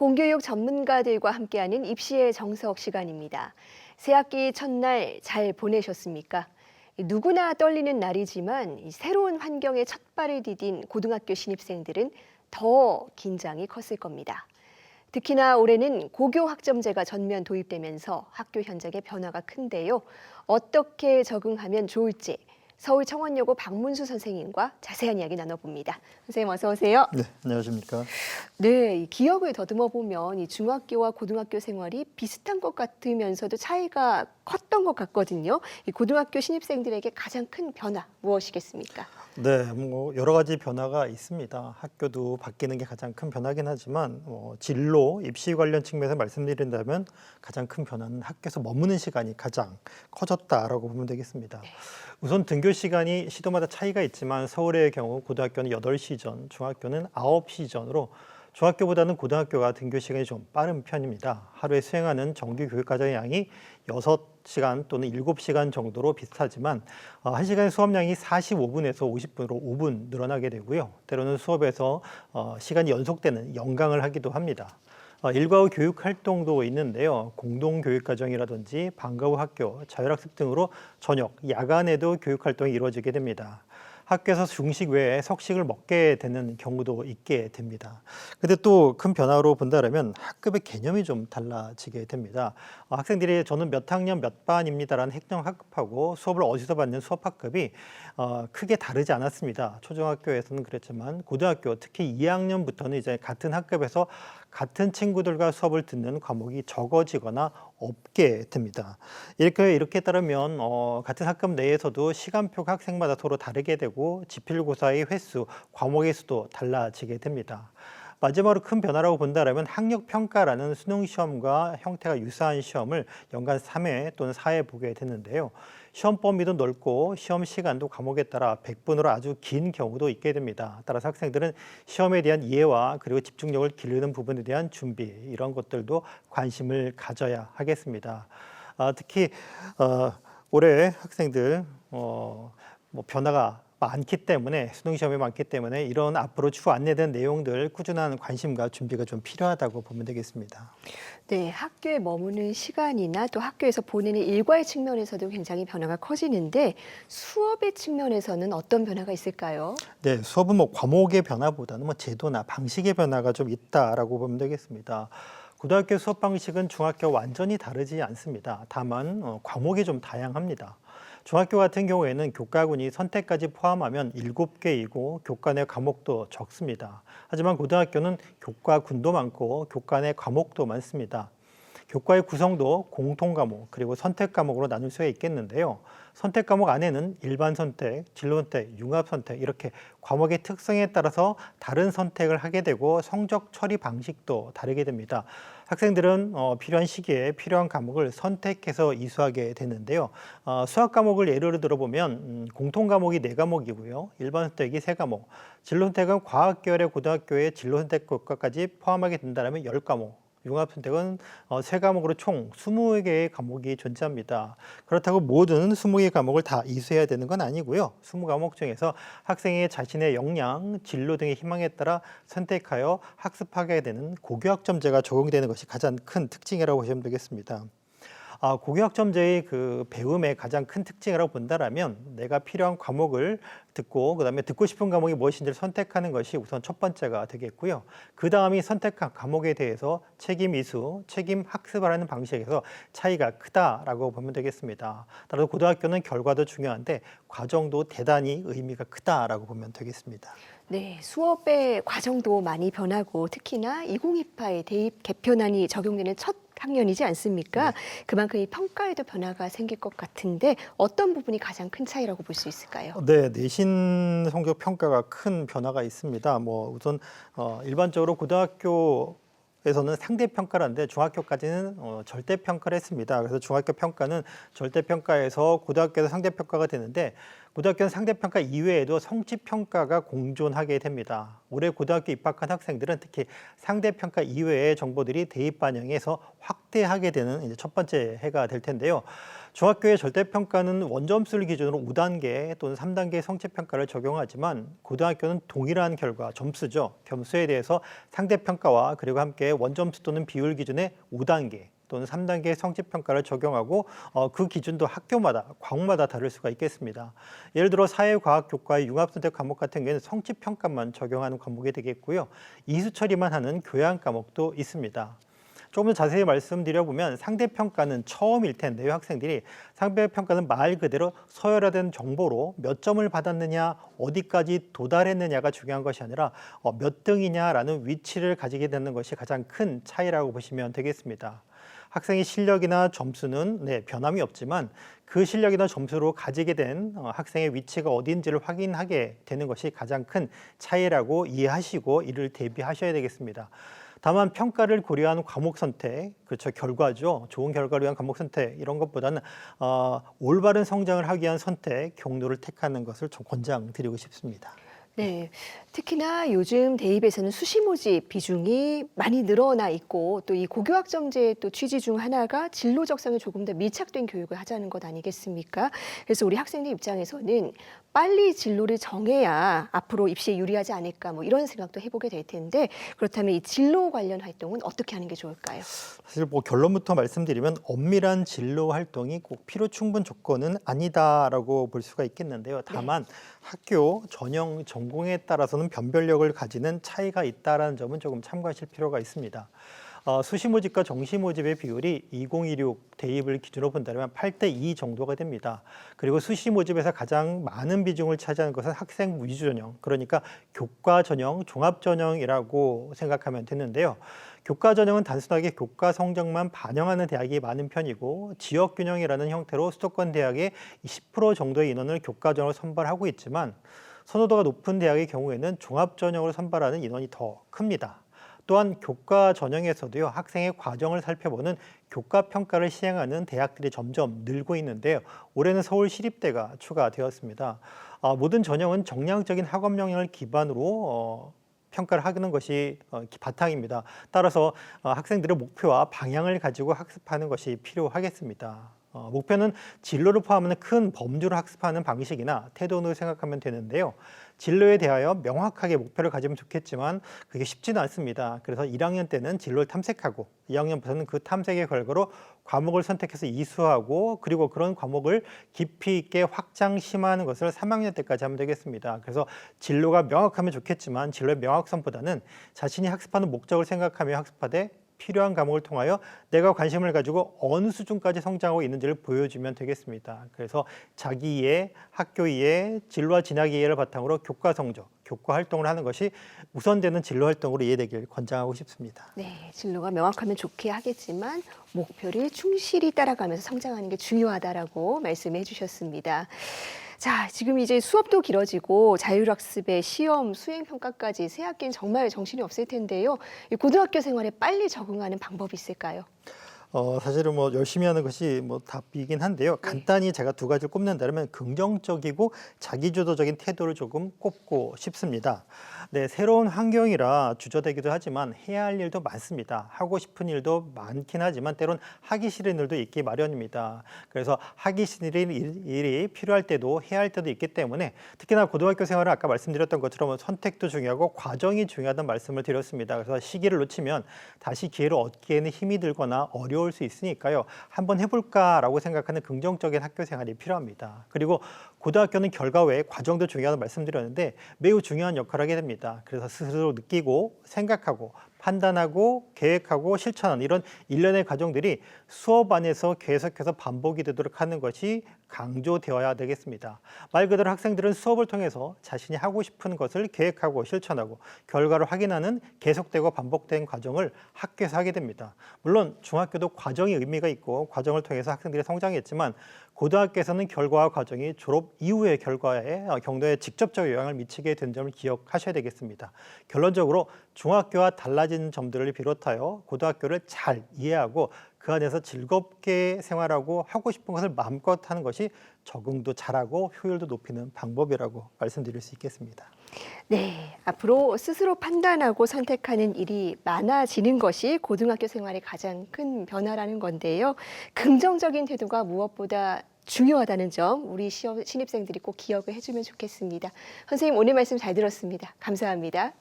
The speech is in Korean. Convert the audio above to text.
공교육 전문가들과 함께하는 입시의 정석 시간입니다. 새학기 첫날 잘 보내셨습니까? 누구나 떨리는 날이지만 새로운 환경에 첫 발을 디딘 고등학교 신입생들은 더 긴장이 컸을 겁니다. 특히나 올해는 고교 학점제가 전면 도입되면서 학교 현장의 변화가 큰데요. 어떻게 적응하면 좋을지 서울청원여고 박문수 선생님과 자세한 이야기 나눠봅니다. 선생님 어서 오세요. 네, 안녕하십니까. 네, 이 기억을 더듬어 보면 이 중학교와 고등학교 생활이 비슷한 것 같으면서도 차이가 컸던 것 같거든요. 이 고등학교 신입생들에게 가장 큰 변화 무엇이겠습니까? 네, 여러 가지 변화가 있습니다. 학교도 바뀌는 게 가장 큰 변화긴 하지만 진로, 입시 관련 측면에서 말씀드린다면 가장 큰 변화는 학교에서 머무는 시간이 가장 커졌다라고 보면 되겠습니다. 우선 등교 시간이 시도마다 차이가 있지만 서울의 경우 고등학교는 8시 전, 중학교는 9시 전으로 중학교보다는 고등학교가 등교 시간이 좀 빠른 편입니다. 하루에 수행하는 정규 교육과정의 양이 6시간 또는 7시간 정도로 비슷하지만 1시간의 수업량이 45분에서 50분으로 5분 늘어나게 되고요. 때로는 수업에서 시간이 연속되는 연강을 하기도 합니다. 일과 후 교육 활동도 있는데요. 공동교육과정이라든지 방과 후 학교, 자율학습 등으로 저녁, 야간에도 교육 활동이 이루어지게 됩니다. 학교에서 중식 외에 석식을 먹게 되는 경우도 있게 됩니다. 근데 또 큰 변화로 본다면 학급의 개념이 좀 달라지게 됩니다. 학생들이 저는 몇 학년 몇 반입니다라는 핵정 학급하고 수업을 어디서 받는 수업 학급이 크게 다르지 않았습니다. 초등학교에서는 그랬지만 고등학교 특히 2학년부터는 이제 같은 학급에서 같은 친구들과 수업을 듣는 과목이 적어지거나 없게 됩니다. 이렇게 따르면 같은 학급 내에서도 시간표가 학생마다 서로 다르게 되고 지필고사의 횟수, 과목의 수도 달라지게 됩니다. 마지막으로 큰 변화라고 본다면 학력평가라는 수능시험과 형태가 유사한 시험을 연간 3회 또는 4회 보게 되는데요. 시험 범위도 넓고 시험 시간도 과목에 따라 100분으로 아주 긴 경우도 있게 됩니다. 따라서 학생들은 시험에 대한 이해와 그리고 집중력을 기르는 부분에 대한 준비, 이런 것들도 관심을 가져야 하겠습니다. 특히 올해 학생들 변화가 많기 때문에 수능 시험이 많기 때문에 이런 앞으로 추후 안내된 내용들 꾸준한 관심과 준비가 좀 필요하다고 보면 되겠습니다. 네, 학교에 머무는 시간이나 또 학교에서 보내는 일과의 측면에서도 굉장히 변화가 커지는데 수업의 측면에서는 어떤 변화가 있을까요? 네, 수업은 과목의 변화보다는 제도나 방식의 변화가 좀 있다라고 보면 되겠습니다. 고등학교 수업 방식은 중학교와 완전히 다르지 않습니다. 다만 과목이 좀 다양합니다. 중학교 같은 경우에는 교과군이 선택까지 포함하면 7개이고 교과 내 과목도 적습니다. 하지만 고등학교는 교과군도 많고 교과 내 과목도 많습니다. 교과의 구성도 공통 과목 그리고 선택 과목으로 나눌 수가 있겠는데요. 선택 과목 안에는 일반 선택, 진로 선택, 융합 선택 이렇게 과목의 특성에 따라서 다른 선택을 하게 되고 성적 처리 방식도 다르게 됩니다. 학생들은 필요한 시기에 필요한 과목을 선택해서 이수하게 되는데요. 수학 과목을 예를 들어보면 공통 과목이 4과목이고요. 일반 선택이 3과목, 진로 선택은 과학 계열의 고등학교의 진로 선택 교과까지 포함하게 된다면 10과목, 융합 선택은 3과목으로 총 20개의 과목이 존재합니다. 그렇다고 모든 20개의 과목을 다 이수해야 되는 건 아니고요. 20과목 중에서 학생의 자신의 역량, 진로 등의 희망에 따라 선택하여 학습하게 되는 고교학점제가 적용되는 것이 가장 큰 특징이라고 보시면 되겠습니다. 고교학점제의 그 배움의 가장 큰 특징이라고 본다면 내가 필요한 과목을 듣고 그다음에 듣고 싶은 과목이 무엇인지를 선택하는 것이 우선 첫 번째가 되겠고요. 그 다음이 선택한 과목에 대해서 책임 이수, 책임 학습을 하는 방식에서 차이가 크다라고 보면 되겠습니다. 따라서 고등학교는 결과도 중요한데 과정도 대단히 의미가 크다라고 보면 되겠습니다. 네, 수업의 과정도 많이 변하고 특히나 2028의 대입 개편안이 적용되는 첫 학년이지 않습니까? 네. 그만큼 이 평가에도 변화가 생길 것 같은데 어떤 부분이 가장 큰 차이라고 볼 수 있을까요? 네, 내신 성적 평가가 큰 변화가 있습니다. 우선 일반적으로 고등학교에서는 상대 평가라는데 중학교까지는 절대 평가를 했습니다. 그래서 중학교 평가는 절대 평가에서 고등학교에서 상대 평가가 되는데 고등학교는 상대평가 이외에도 성취평가가 공존하게 됩니다. 올해 고등학교 입학한 학생들은 특히 상대평가 이외의 정보들이 대입 반영에서 확대하게 되는 이제 첫 번째 해가 될 텐데요. 중학교의 절대평가는 원점수를 기준으로 5단계 또는 3단계 성취평가를 적용하지만 고등학교는 동일한 결과, 점수죠. 점수에 대해서 상대평가와 그리고 함께 원점수 또는 비율 기준의 5단계 또는 3단계 성취평가를 적용하고 그 기준도 학교마다, 과목마다 다를 수가 있겠습니다. 예를 들어 사회과학 교과의 융합선택 과목 같은 경우에는 성취평가만 적용하는 과목이 되겠고요. 이수 처리만 하는 교양 과목도 있습니다. 조금 더 자세히 말씀드려보면 상대평가는 처음일 텐데요. 학생들이 상대평가는 말 그대로 서열화된 정보로 몇 점을 받았느냐, 어디까지 도달했느냐가 중요한 것이 아니라 몇 등이냐라는 위치를 가지게 되는 것이 가장 큰 차이라고 보시면 되겠습니다. 학생의 실력이나 점수는 변함이 없지만 그 실력이나 점수로 가지게 된 학생의 위치가 어디인지를 확인하게 되는 것이 가장 큰 차이라고 이해하시고 이를 대비하셔야 되겠습니다. 다만 평가를 고려한 과목 선택, 그렇죠, 결과죠. 좋은 결과를 위한 과목 선택 이런 것보다는 올바른 성장을 하기 위한 선택, 경로를 택하는 것을 좀 권장드리고 싶습니다. 네, 특히나 요즘 대입에서는 수시 모집 비중이 많이 늘어나 있고 또 이 고교학점제의 또 취지 중 하나가 진로 적성에 조금 더 밀착된 교육을 하자는 것 아니겠습니까? 그래서 우리 학생들 입장에서는 빨리 진로를 정해야 앞으로 입시에 유리하지 않을까 뭐 이런 생각도 해보게 될 텐데 그렇다면 이 진로 관련 활동은 어떻게 하는 게 좋을까요? 사실 결론부터 말씀드리면 엄밀한 진로 활동이 꼭 필요 충분 조건은 아니다라고 볼 수가 있겠는데요. 다만 학교 전형 전공에 따라서는 변별력을 가지는 차이가 있다라는 점은 조금 참고하실 필요가 있습니다. 수시 모집과 정시 모집의 비율이 2016 대입을 기준으로 본다면 8대2 정도가 됩니다. 그리고 수시 모집에서 가장 많은 비중을 차지하는 것은 학생 위주 전형, 그러니까 교과 전형, 종합 전형이라고 생각하면 되는데요. 교과 전형은 단순하게 교과 성적만 반영하는 대학이 많은 편이고 지역 균형이라는 형태로 수도권 대학의 10% 정도의 인원을 교과 전형으로 선발하고 있지만 선호도가 높은 대학의 경우에는 종합 전형으로 선발하는 인원이 더 큽니다. 또한 교과 전형에서도요, 학생의 과정을 살펴보는 교과 평가를 시행하는 대학들이 점점 늘고 있는데요. 올해는 서울시립대가 추가되었습니다. 모든 전형은 정량적인 학업 역량을 기반으로 평가를 하는 것이 바탕입니다. 따라서 학생들의 목표와 방향을 가지고 학습하는 것이 필요하겠습니다. 목표는 진로를 포함하는 큰 범주를 학습하는 방식이나 태도로 생각하면 되는데요. 진로에 대하여 명확하게 목표를 가지면 좋겠지만 그게 쉽지는 않습니다. 그래서 1학년 때는 진로를 탐색하고 2학년부터는 그 탐색의 결과로 과목을 선택해서 이수하고 그리고 그런 과목을 깊이 있게 확장 심화하는 것을 3학년 때까지 하면 되겠습니다. 그래서 진로가 명확하면 좋겠지만 진로의 명확성보다는 자신이 학습하는 목적을 생각하며 학습하되 필요한 과목을 통하여 내가 관심을 가지고 어느 수준까지 성장하고 있는지를 보여주면 되겠습니다. 그래서 자기 이해, 학교 이해, 진로와 진학 이해를 바탕으로 교과 성적, 교과 활동을 하는 것이 우선되는 진로 활동으로 이해되길 권장하고 싶습니다. 네, 진로가 명확하면 좋게 하겠지만 목표를 충실히 따라가면서 성장하는 게 중요하다라고 말씀해 주셨습니다. 자, 지금 이제 수업도 길어지고 자율학습의 시험, 수행평가까지 새 학기는 정말 정신이 없을 텐데요. 이 고등학교 생활에 빨리 적응하는 방법이 있을까요? 사실은 열심히 하는 것이 답이긴 한데요. 간단히 제가 두 가지를 꼽는다면 긍정적이고 자기주도적인 태도를 조금 꼽고 싶습니다. 네, 새로운 환경이라 주저되기도 하지만 해야 할 일도 많습니다. 하고 싶은 일도 많긴 하지만 때론 하기 싫은 일도 있기 마련입니다. 그래서 하기 싫은 일이 필요할 때도 해야 할 때도 있기 때문에 특히나 고등학교 생활은 아까 말씀드렸던 것처럼 선택도 중요하고 과정이 중요하다는 말씀을 드렸습니다. 그래서 시기를 놓치면 다시 기회를 얻기에는 힘이 들거나 어려울 수 있으니까요. 한번 해볼까라고 생각하는 긍정적인 학교 생활이 필요합니다. 그리고 고등학교는 결과 외에 과정도 중요하다고 말씀드렸는데 매우 중요한 역할을 하게 됩니다. 그래서 스스로 느끼고 생각하고 판단하고 계획하고 실천하는 이런 일련의 과정들이 수업 안에서 계속해서 반복이 되도록 하는 것이 강조되어야 되겠습니다. 말 그대로 학생들은 수업을 통해서 자신이 하고 싶은 것을 계획하고 실천하고 결과를 확인하는 계속되고 반복된 과정을 학교에서 하게 됩니다. 물론 중학교도 과정이 의미가 있고 과정을 통해서 학생들이 성장했지만 고등학교에서는 결과와 과정이 졸업 이후의 결과에 경로에 직접적 영향을 미치게 된 점을 기억하셔야 되겠습니다. 결론적으로 중학교와 달라진 점들을 비롯하여 고등학교를 잘 이해하고 그 안에서 즐겁게 생활하고 하고 싶은 것을 마음껏 하는 것이 적응도 잘하고 효율도 높이는 방법이라고 말씀드릴 수 있겠습니다. 네, 앞으로 스스로 판단하고 선택하는 일이 많아지는 것이 고등학교 생활의 가장 큰 변화라는 건데요. 긍정적인 태도가 무엇보다 중요하다는 점 우리 신입생들이 꼭 기억을 해주면 좋겠습니다. 선생님 오늘 말씀 잘 들었습니다. 감사합니다.